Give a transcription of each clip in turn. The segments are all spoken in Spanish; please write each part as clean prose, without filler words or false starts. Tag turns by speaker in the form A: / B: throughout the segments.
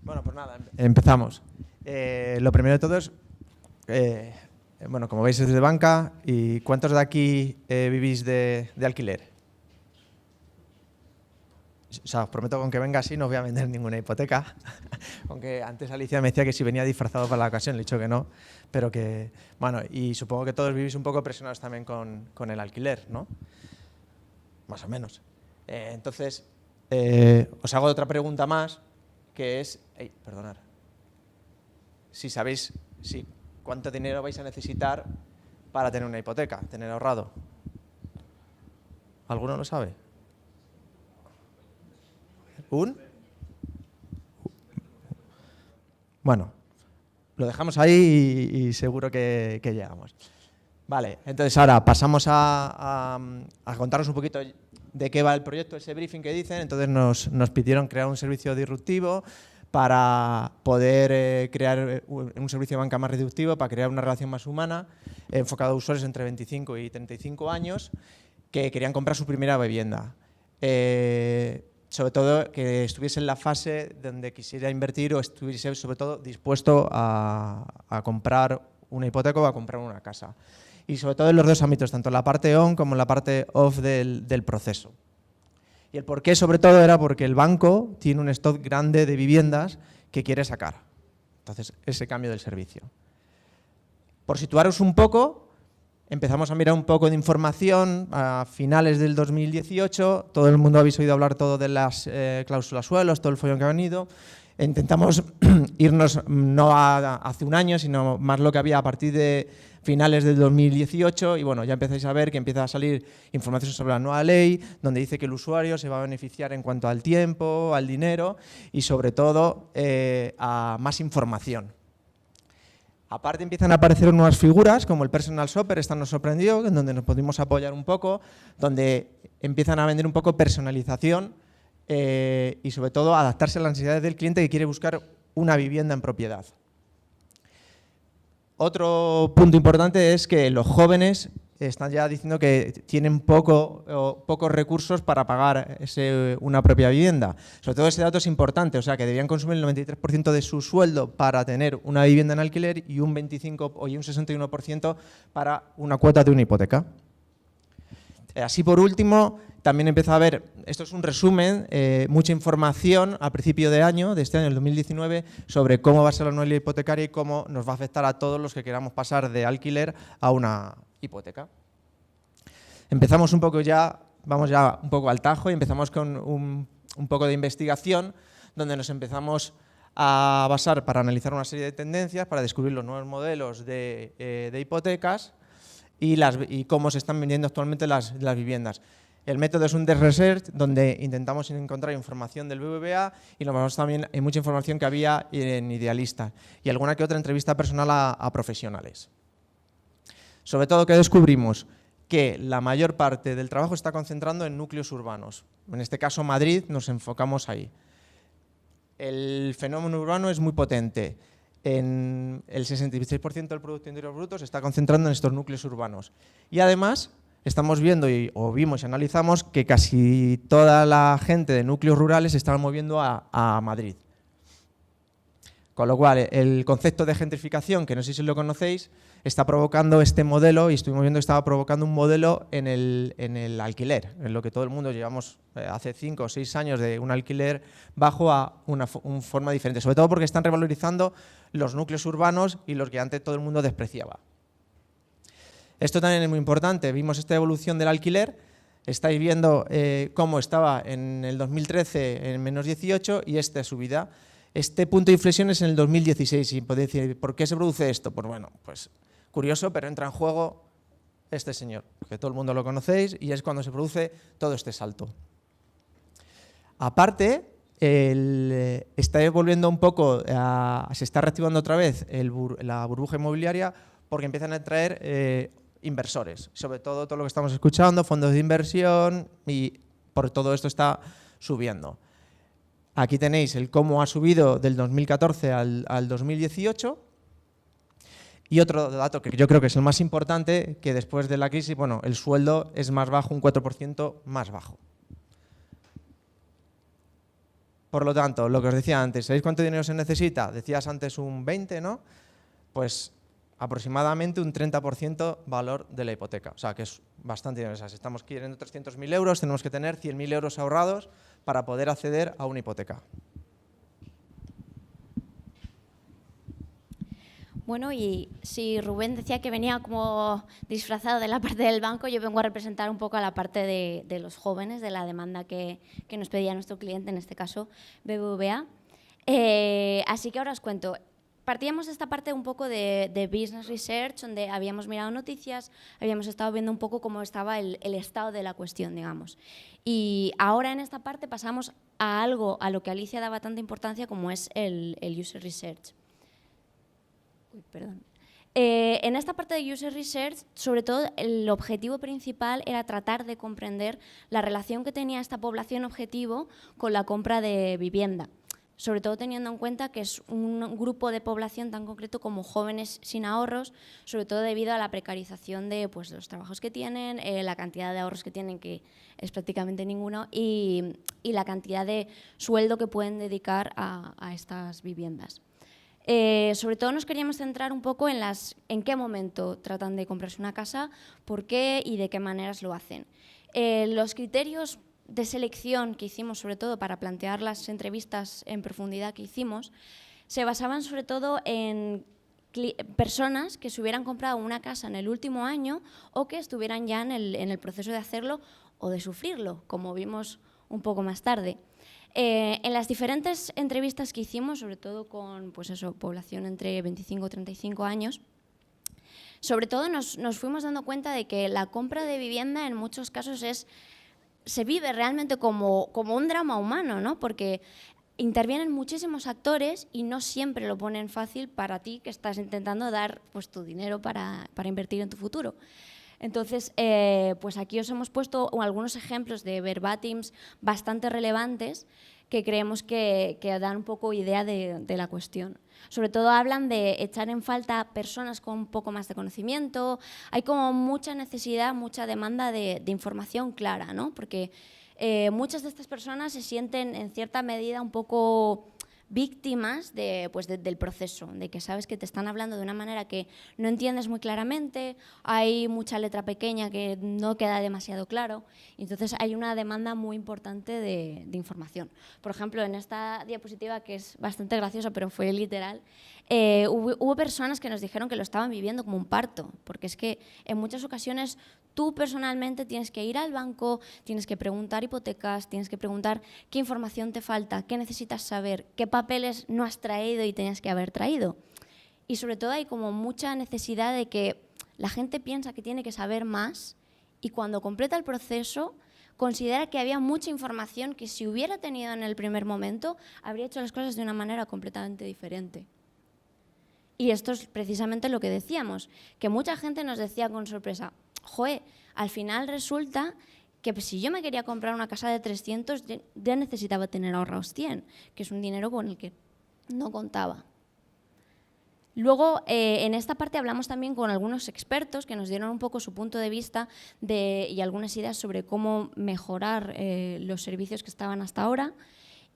A: Bueno, pues nada, empezamos. Lo primero de todo es, bueno, como veis es de banca. ¿Y cuántos de aquí vivís de alquiler? O sea, os prometo que con que venga así no os voy a vender ninguna hipoteca. Aunque antes Alicia me decía que si venía disfrazado para la ocasión, le he dicho que no. Pero que, bueno, y supongo que todos vivís un poco presionados también con el alquiler, ¿no? Más o menos. Entonces, os hago otra pregunta más, que es, perdonad, si sabéis cuánto dinero vais a necesitar para tener una hipoteca, tener ahorrado. ¿Alguno lo sabe? Bueno, lo dejamos ahí y seguro que llegamos. Vale, entonces ahora pasamos a contaros un poquito de qué va el proyecto, ese briefing que dicen. Entonces nos pidieron crear un servicio disruptivo para poder crear un servicio de banca más reductivo, para crear una relación más humana, enfocado a usuarios entre 25 y 35 años que querían comprar su primera vivienda. Sobre todo que estuviese en la fase donde quisiera invertir o estuviese sobre todo dispuesto a comprar una hipoteca o a comprar una casa. Y sobre todo en los dos ámbitos, tanto en la parte on como en la parte off del proceso. Y el porqué sobre todo era porque el banco tiene un stock grande de viviendas que quiere sacar. Entonces, ese cambio del servicio. Por situaros un poco, empezamos a mirar un poco de información a finales del 2018. Todo el mundo habéis oído hablar todo de las cláusulas suelos, todo el follón que ha venido. Intentamos irnos no a hace un año, sino más lo que había a partir de finales del 2018 y bueno, ya empezáis a ver que empieza a salir información sobre la nueva ley, donde dice que el usuario se va a beneficiar en cuanto al tiempo, al dinero y sobre todo a más información. Aparte empiezan a aparecer nuevas figuras como el personal shopper, esta nos sorprendió, en donde nos pudimos apoyar un poco, donde empiezan a vender un poco personalización y sobre todo adaptarse a las necesidades del cliente que quiere buscar una vivienda en propiedad. Otro punto importante es que los jóvenes están ya diciendo que tienen pocos recursos para pagar una propia vivienda. Sobre todo ese dato es importante, o sea que debían consumir el 93% de su sueldo para tener una vivienda en alquiler y un 25 o un 61% para una cuota de una hipoteca. Así por último, también empieza a haber, esto es un resumen, mucha información a principio de año, de este año, el 2019, sobre cómo va a ser la nueva ley hipotecaria y cómo nos va a afectar a todos los que queramos pasar de alquiler a una hipoteca. Empezamos un poco ya, vamos ya un poco al tajo y empezamos con un poco de investigación, donde nos empezamos a basar para analizar una serie de tendencias, para descubrir los nuevos modelos de hipotecas y cómo se están vendiendo actualmente las viviendas. El método es un desk research, donde intentamos encontrar información del BBVA y lo vemos también en mucha información que había en Idealista y alguna que otra entrevista personal a profesionales. Sobre todo, ¿qué descubrimos? Que la mayor parte del trabajo está concentrando en núcleos urbanos. En este caso, Madrid, nos enfocamos ahí. El fenómeno urbano es muy potente. El 66% del Producto Interior Bruto se está concentrando en estos núcleos urbanos. Y además, estamos viendo, o vimos y analizamos, que casi toda la gente de núcleos rurales se está moviendo a Madrid. Con lo cual, el concepto de gentrificación, que no sé si lo conocéis, está provocando este modelo, y estuvimos viendo que estaba provocando un modelo en el alquiler, en lo que todo el mundo llevamos hace 5 o 6 años de un alquiler bajo a una forma diferente, sobre todo porque están revalorizando los núcleos urbanos y los que antes todo el mundo despreciaba. Esto también es muy importante, vimos esta evolución del alquiler, estáis viendo cómo estaba en el 2013 en menos 18 y esta subida. Este punto de inflexión es en el 2016 y podéis decir, ¿por qué se produce esto? Pues bueno, pues curioso, pero entra en juego este señor, que todo el mundo lo conocéis y es cuando se produce todo este salto. Aparte, está volviendo un poco, se está reactivando otra vez la burbuja inmobiliaria porque empiezan a traer inversores, sobre todo lo que estamos escuchando, fondos de inversión y por todo esto está subiendo. Aquí tenéis el cómo ha subido del 2014 al 2018 y otro dato que yo creo que es el más importante, que después de la crisis, bueno, el sueldo es más bajo, un 4% más bajo. Por lo tanto, lo que os decía antes, ¿sabéis cuánto dinero se necesita? Decías antes un 20, ¿no? Pues aproximadamente un 30% valor de la hipoteca. O sea, que es bastante dinero. O sea, si estamos queriendo 300.000 euros, tenemos que tener 100.000 euros ahorrados para poder acceder a una hipoteca.
B: Bueno, y si Rubén decía que venía como disfrazado de la parte del banco, yo vengo a representar un poco a la parte de los jóvenes, de la demanda que nos pedía nuestro cliente, en este caso BBVA. Así que ahora os cuento. Partíamos de esta parte un poco de business research, donde habíamos mirado noticias, habíamos estado viendo un poco cómo estaba el estado de la cuestión, digamos. Y ahora en esta parte pasamos a algo a lo que Alicia daba tanta importancia como es el user research. Perdón. En esta parte de User Research, sobre todo, el objetivo principal era tratar de comprender la relación que tenía esta población objetivo con la compra de vivienda, sobre todo teniendo en cuenta que es un grupo de población tan concreto como jóvenes sin ahorros, sobre todo debido a la precarización de pues, los trabajos que tienen, la cantidad de ahorros que tienen, que es prácticamente ninguno, y la cantidad de sueldo que pueden dedicar a estas viviendas. Sobre todo nos queríamos centrar un poco en qué momento tratan de comprarse una casa, por qué y de qué maneras lo hacen. Los criterios de selección que hicimos, sobre todo para plantear las entrevistas en profundidad que hicimos, se basaban sobre todo en personas que se hubieran comprado una casa en el último año o que estuvieran ya en el proceso de hacerlo o de sufrirlo, como vimos un poco más tarde. En las diferentes entrevistas que hicimos, sobre todo con pues eso, población entre 25 y 35 años, sobre todo nos fuimos dando cuenta de que la compra de vivienda en muchos casos se vive realmente como un drama humano, ¿no? Porque intervienen muchísimos actores y no siempre lo ponen fácil para ti que estás intentando dar pues, tu dinero para invertir en tu futuro. Entonces, pues aquí os hemos puesto algunos ejemplos de verbatims bastante relevantes que creemos que dan un poco idea de la cuestión. Sobre todo hablan de echar en falta personas con un poco más de conocimiento. Hay como mucha necesidad, mucha demanda de información clara, ¿no? Porque muchas de estas personas se sienten en cierta medida un poco víctimas del proceso, de que sabes que te están hablando de una manera que no entiendes muy claramente, hay mucha letra pequeña que no queda demasiado claro, y entonces hay una demanda muy importante de información. Por ejemplo, en esta diapositiva, que es bastante graciosa, pero fue literal, hubo personas que nos dijeron que lo estaban viviendo como un parto, porque es que en muchas ocasiones tú personalmente tienes que ir al banco, tienes que preguntar hipotecas, tienes que preguntar qué información te falta, qué necesitas saber, qué papeles no has traído y tenías que haber traído. Y sobre todo hay como mucha necesidad de que la gente piensa que tiene que saber más y cuando completa el proceso considera que había mucha información que si hubiera tenido en el primer momento habría hecho las cosas de una manera completamente diferente. Y esto es precisamente lo que decíamos, que mucha gente nos decía con sorpresa, joder, al final resulta que si yo me quería comprar una casa de 300, ya necesitaba tener ahorrados 100, que es un dinero con el que no contaba. Luego, en esta parte hablamos también con algunos expertos que nos dieron un poco su punto de vista y algunas ideas sobre cómo mejorar los servicios que estaban hasta ahora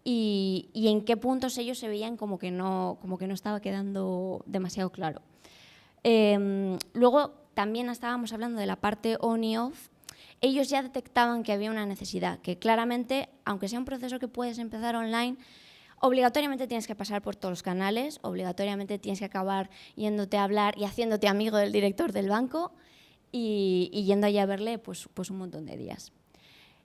B: y en qué puntos ellos se veían como que no estaba quedando demasiado claro. Luego, también estábamos hablando de la parte on y off. Ellos ya detectaban que había una necesidad, que claramente, aunque sea un proceso que puedes empezar online, obligatoriamente tienes que pasar por todos los canales, obligatoriamente tienes que acabar yéndote a hablar y haciéndote amigo del director del banco y yendo allá a verle pues un montón de días.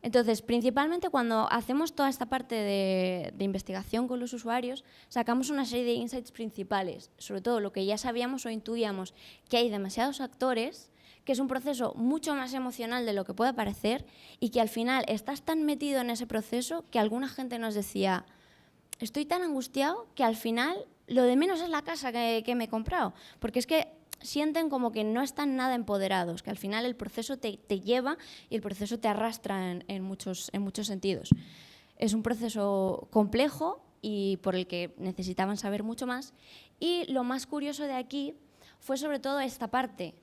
B: Entonces, principalmente cuando hacemos toda esta parte de investigación con los usuarios, sacamos una serie de insights principales, sobre todo lo que ya sabíamos o intuíamos, que hay demasiados actores, que es un proceso mucho más emocional de lo que puede parecer y que al final estás tan metido en ese proceso que alguna gente nos decía, estoy tan angustiado que al final lo de menos es la casa que me he comprado, porque es que sienten como que no están nada empoderados, que al final el proceso te lleva y el proceso te arrastra en muchos sentidos. Es un proceso complejo y por el que necesitaban saber mucho más. Y lo más curioso de aquí fue sobre todo esta parte.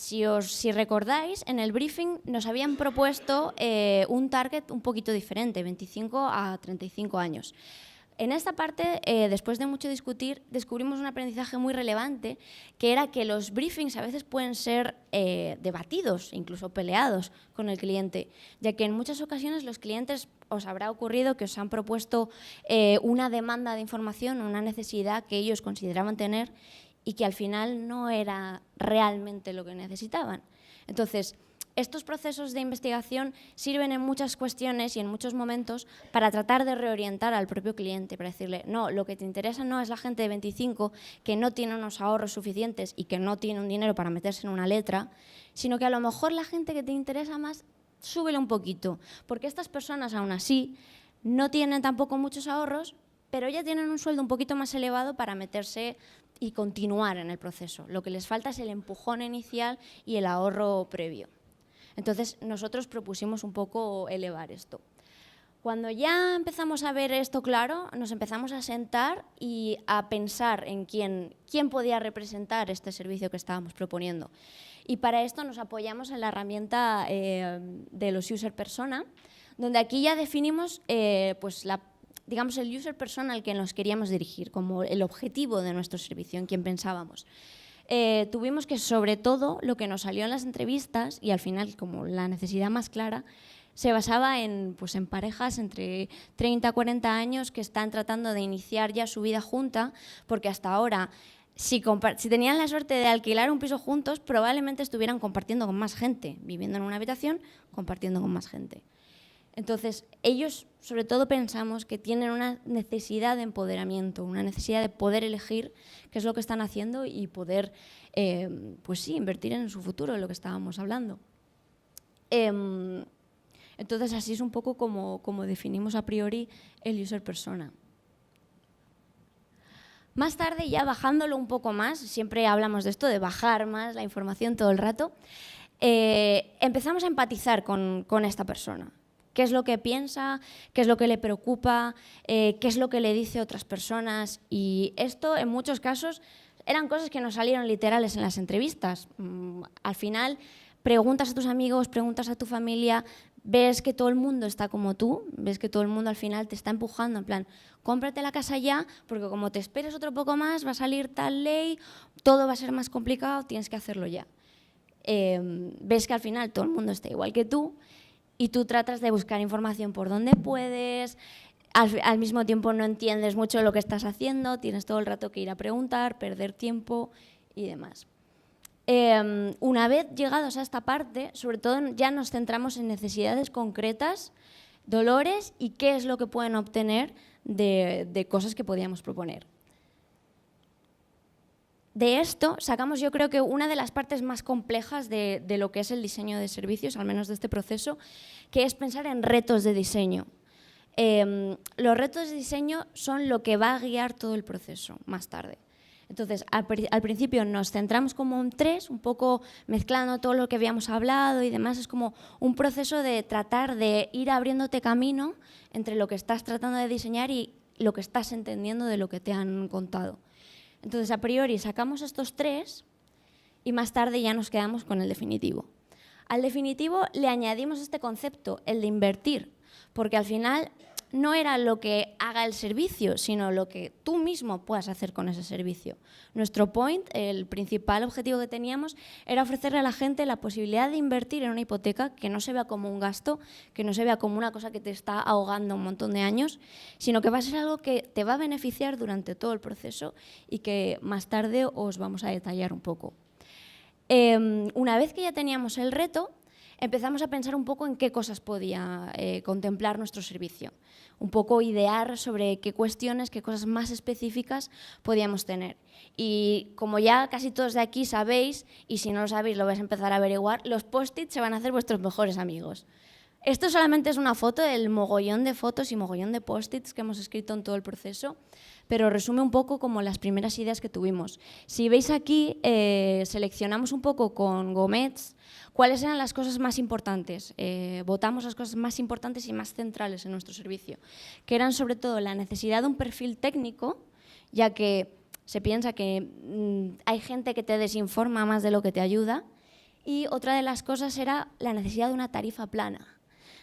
B: Si recordáis, en el briefing nos habían propuesto un target un poquito diferente, 25 a 35 años. En esta parte, después de mucho discutir, descubrimos un aprendizaje muy relevante, que era que los briefings a veces pueden ser debatidos, incluso peleados con el cliente, ya que en muchas ocasiones los clientes os habrá ocurrido que os han propuesto una demanda de información, una necesidad que ellos consideraban tener y que al final no era realmente lo que necesitaban. Entonces, estos procesos de investigación sirven en muchas cuestiones y en muchos momentos para tratar de reorientar al propio cliente, para decirle, no, lo que te interesa no es la gente de 25 que no tiene unos ahorros suficientes y que no tiene un dinero para meterse en una letra, sino que a lo mejor la gente que te interesa más, súbele un poquito, porque estas personas aún así no tienen tampoco muchos ahorros, pero ya tienen un sueldo un poquito más elevado para meterse y continuar en el proceso. Lo que les falta es el empujón inicial y el ahorro previo. Entonces, nosotros propusimos un poco elevar esto. Cuando ya empezamos a ver esto claro, nos empezamos a sentar y a pensar en quién podía representar este servicio que estábamos proponiendo. Y para esto nos apoyamos en la herramienta de los user persona, donde aquí ya definimos digamos, el user persona al que nos queríamos dirigir, como el objetivo de nuestro servicio, en quien pensábamos. Tuvimos que, sobre todo, lo que nos salió en las entrevistas, y al final, como la necesidad más clara, se basaba en parejas entre 30 a 40 años que están tratando de iniciar ya su vida junta, porque hasta ahora, si tenían la suerte de alquilar un piso juntos, probablemente estuvieran compartiendo con más gente, viviendo en una habitación, compartiendo con más gente. Entonces, ellos, sobre todo, pensamos que tienen una necesidad de empoderamiento, una necesidad de poder elegir qué es lo que están haciendo y poder, invertir en su futuro, en lo que estábamos hablando. Entonces, así es un poco como definimos a priori el user persona. Más tarde, ya bajándolo un poco más, siempre hablamos de esto, de bajar más la información todo el rato, empezamos a empatizar con esta persona. ¿Qué es lo que piensa? ¿Qué es lo que le preocupa? ¿Qué es lo que le dice a otras personas? Y esto, en muchos casos, eran cosas que nos salieron literales en las entrevistas. Al final, preguntas a tus amigos, preguntas a tu familia, ves que todo el mundo está como tú, ves que todo el mundo al final te está empujando, en plan, cómprate la casa ya, porque como te esperes otro poco más, va a salir tal ley, todo va a ser más complicado, tienes que hacerlo ya. Ves que al final todo el mundo está igual que tú, y tú tratas de buscar información por donde puedes, al mismo tiempo no entiendes mucho lo que estás haciendo, tienes todo el rato que ir a preguntar, perder tiempo y demás. Una vez llegados a esta parte, sobre todo ya nos centramos en necesidades concretas, dolores y qué es lo que pueden obtener de cosas que podíamos proponer. De esto sacamos, yo creo que una de las partes más complejas de lo que es el diseño de servicios, al menos de este proceso, que es pensar en retos de diseño. Los retos de diseño son lo que va a guiar todo el proceso más tarde. Entonces, al principio nos centramos como en 3, un poco mezclando todo lo que habíamos hablado y demás. Es como un proceso de tratar de ir abriéndote camino entre lo que estás tratando de diseñar y lo que estás entendiendo de lo que te han contado. Entonces, a priori, sacamos estos 3 y más tarde ya nos quedamos con el definitivo. Al definitivo le añadimos este concepto, el de invertir, porque al final no era lo que haga el servicio, sino lo que tú mismo puedas hacer con ese servicio. Nuestro point, el principal objetivo que teníamos, era ofrecerle a la gente la posibilidad de invertir en una hipoteca que no se vea como un gasto, que no se vea como una cosa que te está ahogando un montón de años, sino que va a ser algo que te va a beneficiar durante todo el proceso y que más tarde os vamos a detallar un poco. Una vez que ya teníamos el reto, empezamos a pensar un poco en qué cosas podía contemplar nuestro servicio. Un poco idear sobre qué cuestiones, qué cosas más específicas podíamos tener. Y como ya casi todos de aquí sabéis, y si no lo sabéis lo vais a empezar a averiguar, los post-its se van a hacer vuestros mejores amigos. Esto solamente es una foto del mogollón de fotos y mogollón de post-its que hemos escrito en todo el proceso, pero resume un poco como las primeras ideas que tuvimos. Si veis aquí, seleccionamos un poco con gomets cuáles eran las cosas más importantes. Votamos las cosas más importantes y más centrales en nuestro servicio, que eran sobre todo la necesidad de un perfil técnico, ya que se piensa que hay gente que te desinforma más de lo que te ayuda, Y otra de las cosas era la necesidad de una tarifa plana.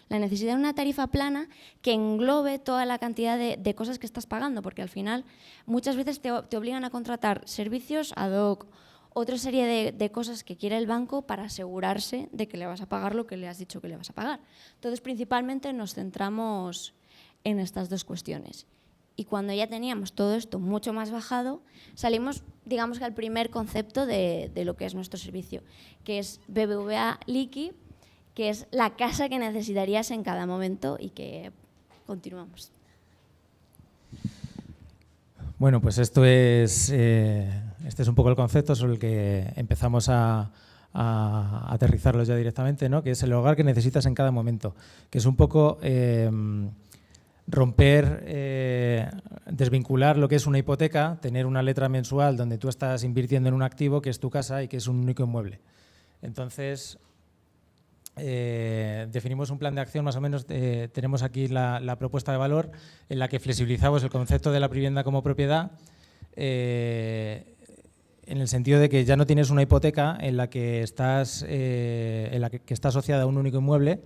B: La necesidad de una tarifa plana que englobe toda la cantidad de cosas que estás pagando, porque al final muchas veces te obligan a contratar servicios ad hoc, otra serie de cosas que quiere el banco para asegurarse de que le vas a pagar lo que le has dicho que le vas a pagar. Entonces, principalmente nos centramos en estas dos cuestiones. Y cuando ya teníamos todo esto mucho más bajado, salimos, digamos que al primer concepto de lo que es nuestro servicio, que es BBVA Liqui, que es la casa que necesitarías en cada momento, y que continuamos.
C: Bueno, pues este es un poco el concepto sobre el que empezamos a aterrizarlo ya directamente, ¿no? Que es el hogar que necesitas en cada momento, que es un poco romper, desvincular lo que es una hipoteca, tener una letra mensual donde tú estás invirtiendo en un activo que es tu casa y que es un único inmueble. Entonces, definimos un plan de acción, más o menos. Tenemos aquí la propuesta de valor en la que flexibilizamos el concepto de la vivienda como propiedad, en el sentido de que ya no tienes una hipoteca en la que está asociada a un único inmueble.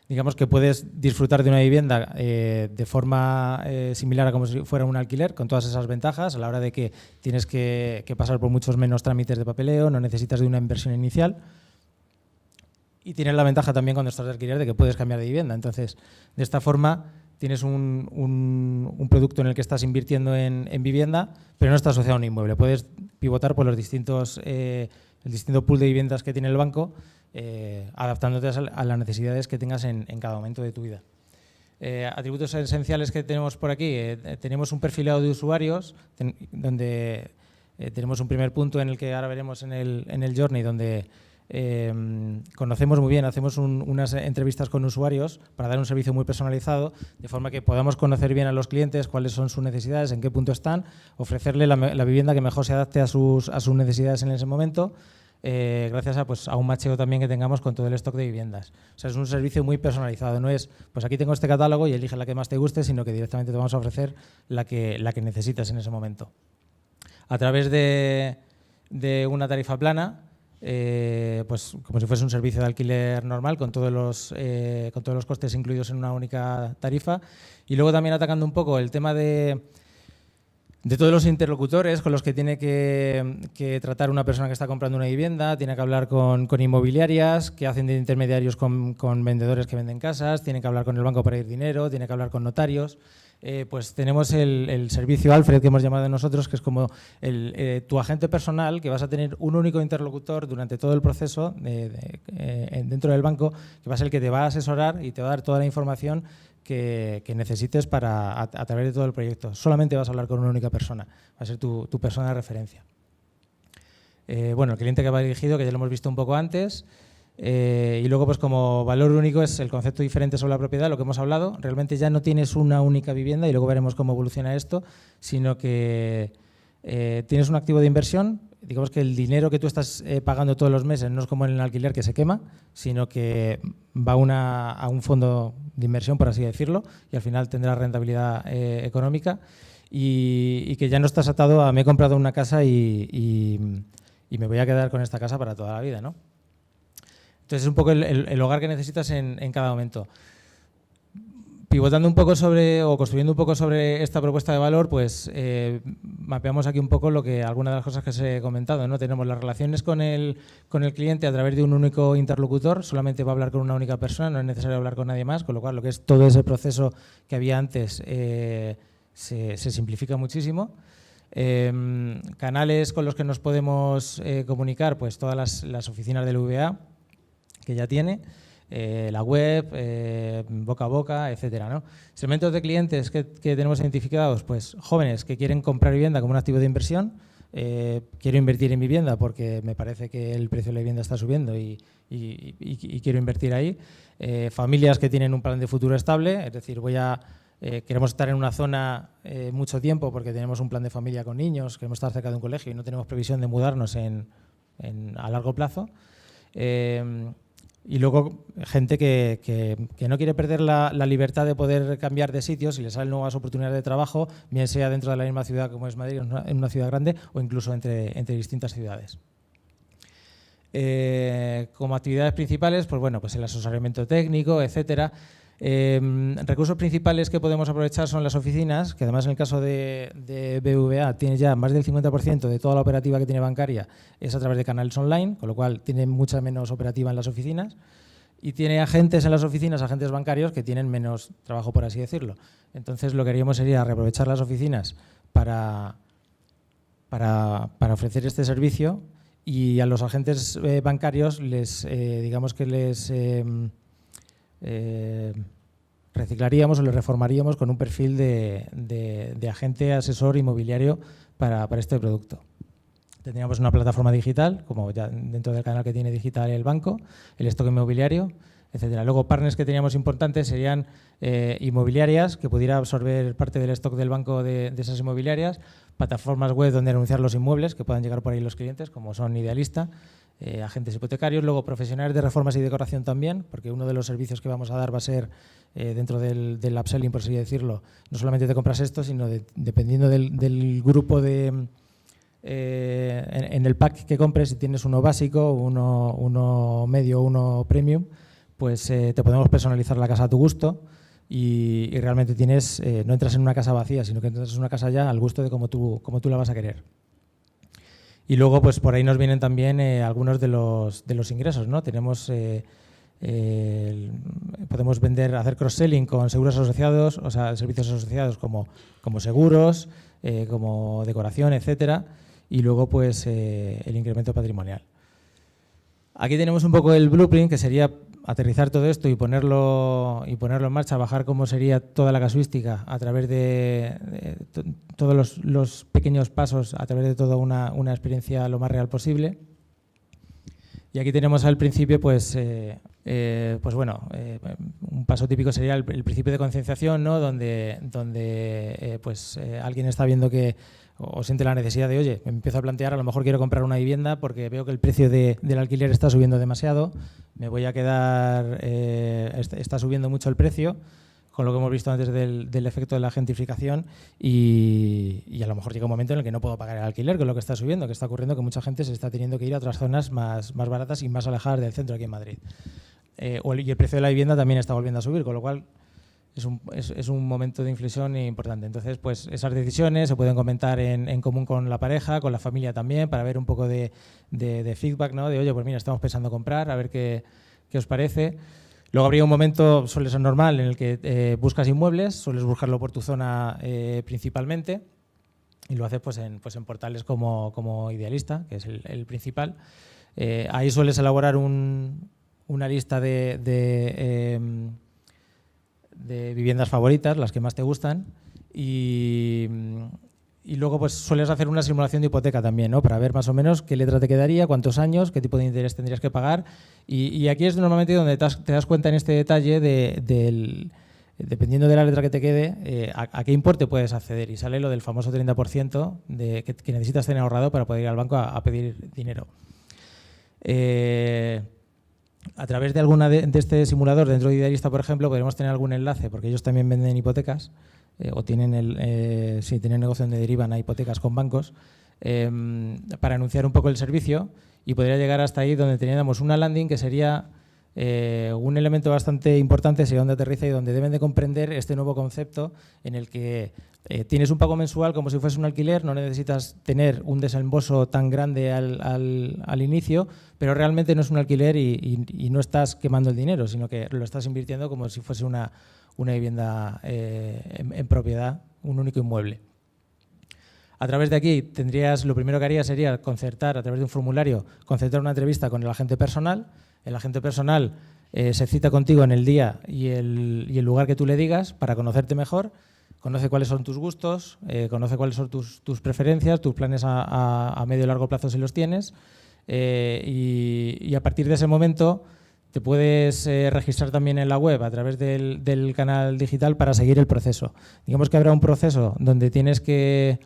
C: Digamos que puedes disfrutar de una vivienda de forma similar a como si fuera un alquiler, con todas esas ventajas, a la hora de que tienes que pasar por muchos menos trámites de papeleo, no necesitas de una inversión inicial. Y tienes la ventaja también cuando estás de alquiler de que puedes cambiar de vivienda. Entonces, de esta forma tienes un producto en el que estás invirtiendo en vivienda, pero no está asociado a un inmueble. Puedes pivotar por el distinto pool de viviendas que tiene el banco, adaptándote a las necesidades que tengas en cada momento de tu vida. Atributos esenciales que tenemos por aquí. Tenemos un perfilado de usuarios, donde tenemos un primer punto en el que ahora veremos en el Journey, donde conocemos muy bien, hacemos unas entrevistas con usuarios para dar un servicio muy personalizado, de forma que podamos conocer bien a los clientes, cuáles son sus necesidades, en qué punto están, ofrecerle la vivienda que mejor se adapte a sus necesidades en ese momento, gracias a un macheo también que tengamos con todo el stock de viviendas. O sea, es un servicio muy personalizado, no es, pues aquí tengo este catálogo y elige la que más te guste, sino que directamente te vamos a ofrecer la que necesitas en ese momento. A través de una tarifa plana, pues como si fuese un servicio de alquiler normal, con todos los costes incluidos en una única tarifa. Y luego también atacando un poco el tema de todos los interlocutores con los que tiene que tratar una persona que está comprando una vivienda. Tiene que hablar con inmobiliarias que hacen de intermediarios con vendedores que venden casas, tiene que hablar con el banco para ir dinero, tiene que hablar con notarios. Pues tenemos el servicio Alfred, que hemos llamado nosotros, que es como tu agente personal, que vas a tener un único interlocutor durante todo el proceso dentro del banco, que va a ser el que te va a asesorar y te va a dar toda la información que necesites a través de todo el proyecto. Solamente vas a hablar con una única persona, va a ser tu persona de referencia. Bueno, el cliente que va dirigido, que ya lo hemos visto un poco antes. Y luego, pues como valor único, es el concepto diferente sobre la propiedad, lo que hemos hablado. Realmente ya no tienes una única vivienda, y luego veremos cómo evoluciona esto, sino que tienes un activo de inversión. Digamos que el dinero que tú estás pagando todos los meses no es como en el alquiler, que se quema, sino que va a un fondo de inversión, por así decirlo, y al final tendrá rentabilidad económica, y que ya no estás atado a me he comprado una casa y me voy a quedar con esta casa para toda la vida, ¿no? Entonces es un poco el hogar que necesitas en cada momento. Pivotando un poco construyendo un poco sobre esta propuesta de valor, pues mapeamos aquí un poco algunas de las cosas que os he comentado, ¿no? Tenemos las relaciones con el cliente a través de un único interlocutor. Solamente va a hablar con una única persona, no es necesario hablar con nadie más, con lo cual lo que es todo ese proceso que había antes se simplifica muchísimo. Canales con los que nos podemos comunicar, pues todas las oficinas del VA que ya tiene, la web, boca a boca, etcétera, ¿no? Segmentos de clientes que tenemos identificados, pues jóvenes que quieren comprar vivienda como un activo de inversión. Quiero invertir en vivienda porque me parece que el precio de la vivienda está subiendo y quiero invertir ahí. Familias que tienen un plan de futuro estable, es decir, queremos estar en una zona mucho tiempo porque tenemos un plan de familia con niños, queremos estar cerca de un colegio y no tenemos previsión de mudarnos a largo plazo. Y luego gente que no quiere perder la libertad de poder cambiar de sitios y le salen nuevas oportunidades de trabajo, bien sea dentro de la misma ciudad como es Madrid, en una ciudad grande, o incluso entre distintas ciudades. Como actividades principales, pues bueno, pues el asesoramiento técnico, etcétera. Recursos principales que podemos aprovechar son las oficinas, que además en el caso de BBVA tiene ya más del 50% de toda la operativa que tiene bancaria es a través de canales online, con lo cual tiene mucha menos operativa en las oficinas, y tiene agentes en las oficinas, agentes bancarios, que tienen menos trabajo, por así decirlo. Entonces lo que haríamos sería reaprovechar las oficinas para ofrecer este servicio, y a los agentes bancarios digamos que les reciclaríamos o les reformaríamos con un perfil de agente asesor inmobiliario para este producto. Tendríamos una plataforma digital, como ya dentro del canal que tiene digital el banco, el stock inmobiliario, etcétera. Luego, partners que teníamos importantes serían inmobiliarias, que pudiera absorber parte del stock del banco de esas inmobiliarias, plataformas web donde anunciar los inmuebles, que puedan llegar por ahí los clientes, como son Idealista, agentes hipotecarios, luego profesionales de reformas y decoración también, porque uno de los servicios que vamos a dar va a ser, dentro del upselling, por así decirlo, no solamente te compras esto, sino dependiendo del grupo en el pack que compres, si tienes uno básico, uno medio, uno premium, pues te podemos personalizar la casa a tu gusto, y realmente no entras en una casa vacía, sino que entras en una casa ya al gusto de cómo tú la vas a querer. Y luego, pues por ahí nos vienen también algunos de los ingresos, ¿no? Tenemos, podemos hacer cross-selling con seguros asociados, o sea, servicios asociados como seguros, como decoración, etcétera, y luego, pues, el incremento patrimonial. Aquí tenemos un poco el blueprint, que sería aterrizar todo esto y ponerlo en marcha, bajar cómo sería toda la casuística a través de todos los pequeños pasos, a través de toda una experiencia lo más real posible. Y aquí tenemos al principio, pues bueno, un paso típico sería el principio de concienciación, ¿no? Donde alguien está viendo o siente la necesidad de, oye, me empiezo a plantear, a lo mejor quiero comprar una vivienda porque veo que el precio del alquiler está subiendo demasiado, me voy a quedar, está subiendo mucho el precio, con lo que hemos visto antes del efecto de la gentrificación, y a lo mejor llega un momento en el que no puedo pagar el alquiler con lo que está subiendo, que está ocurriendo que mucha gente se está teniendo que ir a otras zonas más baratas y más alejadas del centro aquí en Madrid. Y el precio de la vivienda también está volviendo a subir, con lo cual es un momento de inflexión importante. Entonces, pues esas decisiones se pueden comentar en común con la pareja, con la familia también, para ver un poco de feedback, ¿no? De, oye, pues mira, estamos pensando comprar, a ver qué os parece. Luego habría un momento, suele ser normal, en el que buscas inmuebles, sueles buscarlo por tu zona principalmente, y lo haces pues en portales como Idealista, que es el principal. Ahí sueles elaborar una lista de viviendas favoritas, las que más te gustan, y luego pues sueles hacer una simulación de hipoteca también, ¿no? Para ver más o menos qué letra te quedaría, cuántos años, qué tipo de interés tendrías que pagar, y aquí es normalmente donde te das cuenta en este detalle dependiendo de la letra que te quede, a qué importe puedes acceder, y sale lo del famoso 30% que necesitas tener ahorrado para poder ir al banco a pedir dinero. A través de alguna de este simulador dentro de Idealista, por ejemplo, podremos tener algún enlace, porque ellos también venden hipotecas, o tienen negocio donde derivan a hipotecas con bancos, para anunciar un poco el servicio, y podría llegar hasta ahí donde teníamos una landing que sería un elemento bastante importante, sería donde aterriza y donde deben de comprender este nuevo concepto en el que tienes un pago mensual como si fuese un alquiler, no necesitas tener un desembolso tan grande al inicio, pero realmente no es un alquiler y no estás quemando el dinero, sino que lo estás invirtiendo como si fuese una vivienda en propiedad, un único inmueble. A través de aquí lo primero que harías sería concertar, a través de un formulario, concertar una entrevista con el agente personal. El agente personal se cita contigo en el día y el lugar que tú le digas para conocerte mejor, conoce cuáles son tus gustos, conoce cuáles son tus preferencias, tus planes a medio y largo plazo si los tienes, y a partir de ese momento te puedes registrar también en la web a través del canal digital para seguir el proceso. Digamos que habrá un proceso donde tienes que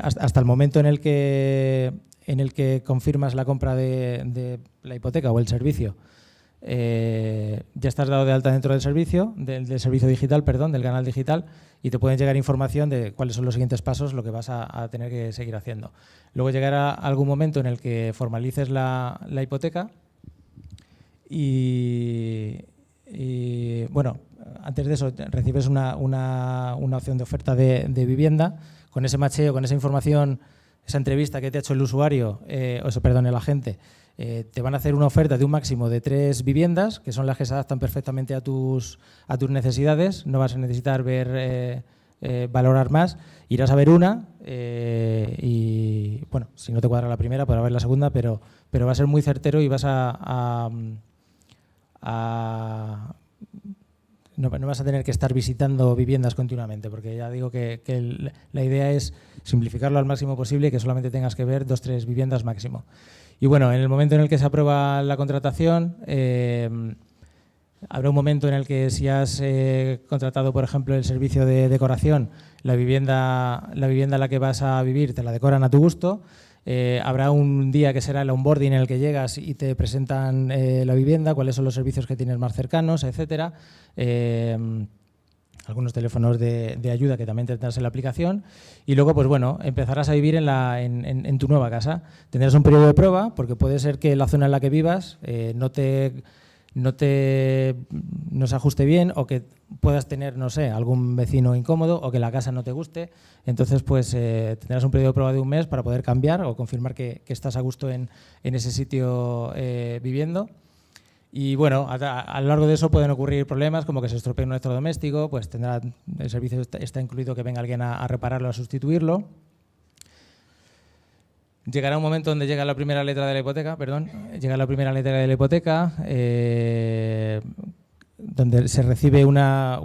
C: hasta el momento en el que confirmas la compra de la hipoteca o el servicio, ya estás dado de alta dentro del servicio, del servicio digital, perdón, del canal digital, y te pueden llegar información de cuáles son los siguientes pasos, lo que vas a tener que seguir haciendo. Luego llegará algún momento en el que formalices la hipoteca y bueno, antes de eso recibes una opción de oferta de vivienda. Con ese macheo, con esa información, esa entrevista que te ha hecho el usuario, el agente, te van a hacer una oferta de un máximo de 3 viviendas, que son las que se adaptan perfectamente a tus necesidades. No vas a necesitar valorar más, irás a ver una y, bueno, si no te cuadra la primera, podrás ver la segunda, pero va a ser muy certero y vas no vas a tener que estar visitando viviendas continuamente, porque ya digo que la idea es simplificarlo al máximo posible y que solamente tengas que ver 2 o 3 viviendas máximo. Y bueno, en el momento en el que se aprueba la contratación, habrá un momento en el que si has contratado, por ejemplo, el servicio de decoración, la vivienda en la que vas a vivir te la decoran a tu gusto. Habrá un día que será el onboarding en el que llegas y te presentan la vivienda, cuáles son los servicios que tienes más cercanos, etcétera. Algunos teléfonos de ayuda que también tendrás en la aplicación, y luego pues bueno, empezarás a vivir en tu nueva casa. Tendrás un periodo de prueba, porque puede ser que la zona en la que vivas no se ajuste bien, o que puedas tener, no sé, algún vecino incómodo, o que la casa no te guste. Entonces pues tendrás un periodo de prueba de 1 mes para poder cambiar o confirmar que estás a gusto en ese sitio viviendo. Y bueno, a lo largo de eso pueden ocurrir problemas, como que se estropee un electrodoméstico, pues el servicio está incluido que venga alguien a repararlo, a sustituirlo. Llegará un momento donde llega la primera letra de la hipoteca, donde se recibe una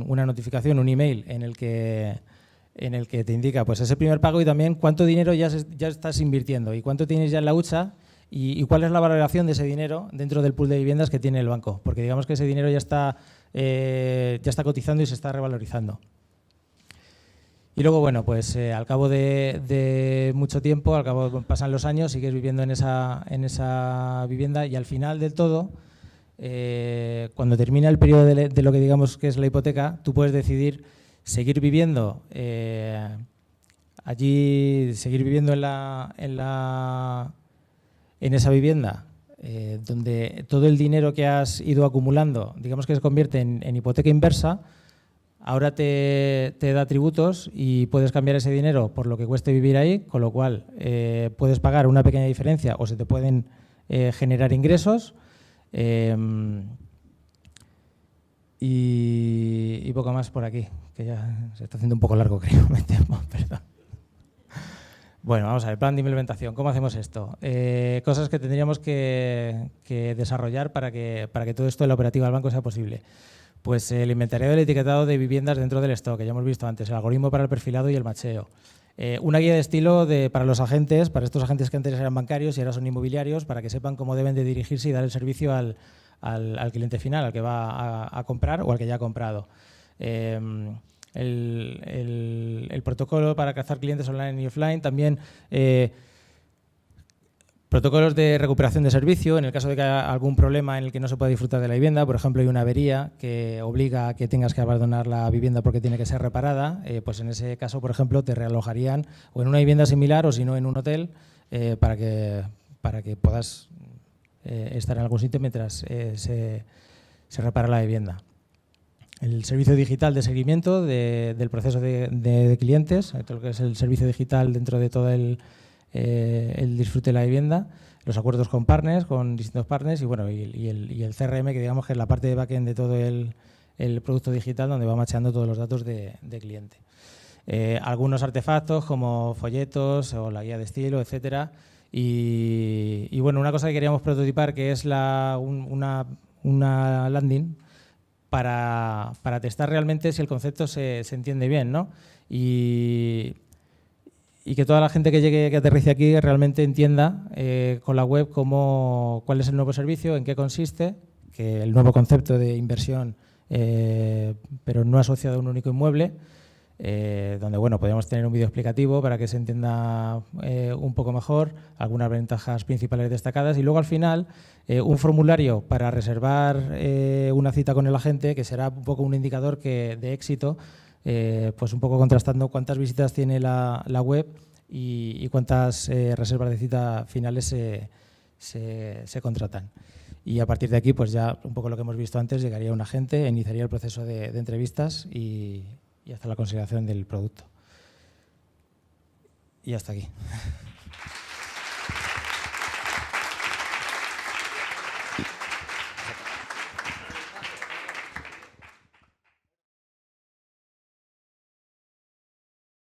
C: notificación, un email en el que te indica pues ese primer pago y también cuánto dinero ya estás invirtiendo y cuánto tienes ya en la hucha. ¿Y cuál es la valoración de ese dinero dentro del pool de viviendas que tiene el banco? Porque digamos que ese dinero ya está cotizando y se está revalorizando. Y luego, bueno, pues al cabo de mucho tiempo, pasan los años, sigues viviendo en esa vivienda, y al final del todo, cuando termina el periodo de lo que digamos que es la hipoteca, tú puedes decidir seguir viviendo allí, seguir viviendo en esa vivienda, donde todo el dinero que has ido acumulando, digamos que se convierte en hipoteca inversa. Ahora te da tributos y puedes cambiar ese dinero por lo que cueste vivir ahí, con lo cual puedes pagar una pequeña diferencia o se te pueden generar ingresos. Y poco más por aquí, que ya se está haciendo un poco largo, creo, me temo, perdón. Bueno, vamos a ver, plan de implementación. ¿Cómo hacemos esto? Cosas que tendríamos que desarrollar para que todo esto de la operativa del banco sea posible. Pues el inventario del etiquetado de viviendas dentro del stock, que ya hemos visto antes, el algoritmo para el perfilado y el macheo. Una guía de estilo para los agentes, para estos agentes que antes eran bancarios y ahora son inmobiliarios, para que sepan cómo deben de dirigirse y dar el servicio al cliente final, al que va a comprar o al que ya ha comprado. El protocolo para cazar clientes online y offline, también protocolos de recuperación de servicio en el caso de que haya algún problema en el que no se pueda disfrutar de la vivienda. Por ejemplo, hay una avería que obliga a que tengas que abandonar la vivienda porque tiene que ser reparada, pues en ese caso, por ejemplo, te realojarían o en una vivienda similar o si no en un hotel para que puedas estar en algún sitio mientras se repara la vivienda. El servicio digital de seguimiento del proceso de clientes, todo lo que es el servicio digital dentro de todo el disfrute de la vivienda, los acuerdos con partners, con distintos partners y bueno, y el CRM, que digamos que es la parte de backend de todo el producto digital, donde va macheando todos los datos de cliente. Algunos artefactos como folletos o la guía de estilo, etcétera. Y bueno, una cosa que queríamos prototipar, que es una landing para testar realmente si el concepto se entiende bien, ¿no? Y que toda la gente que aterrice aquí realmente entienda con la web cuál es el nuevo servicio, en qué consiste, que el nuevo concepto de inversión, pero no asociado a un único inmueble, donde bueno, podríamos tener un vídeo explicativo para que se entienda un poco mejor, algunas ventajas principales destacadas y luego al final un formulario para reservar una cita con el agente, que será un poco un indicador de éxito, pues un poco contrastando cuántas visitas tiene la web y cuántas reservas de cita finales se contratan. Y a partir de aquí, pues ya un poco lo que hemos visto antes, llegaría un agente, iniciaría el proceso de entrevistas y hasta la consideración del producto. Y hasta aquí.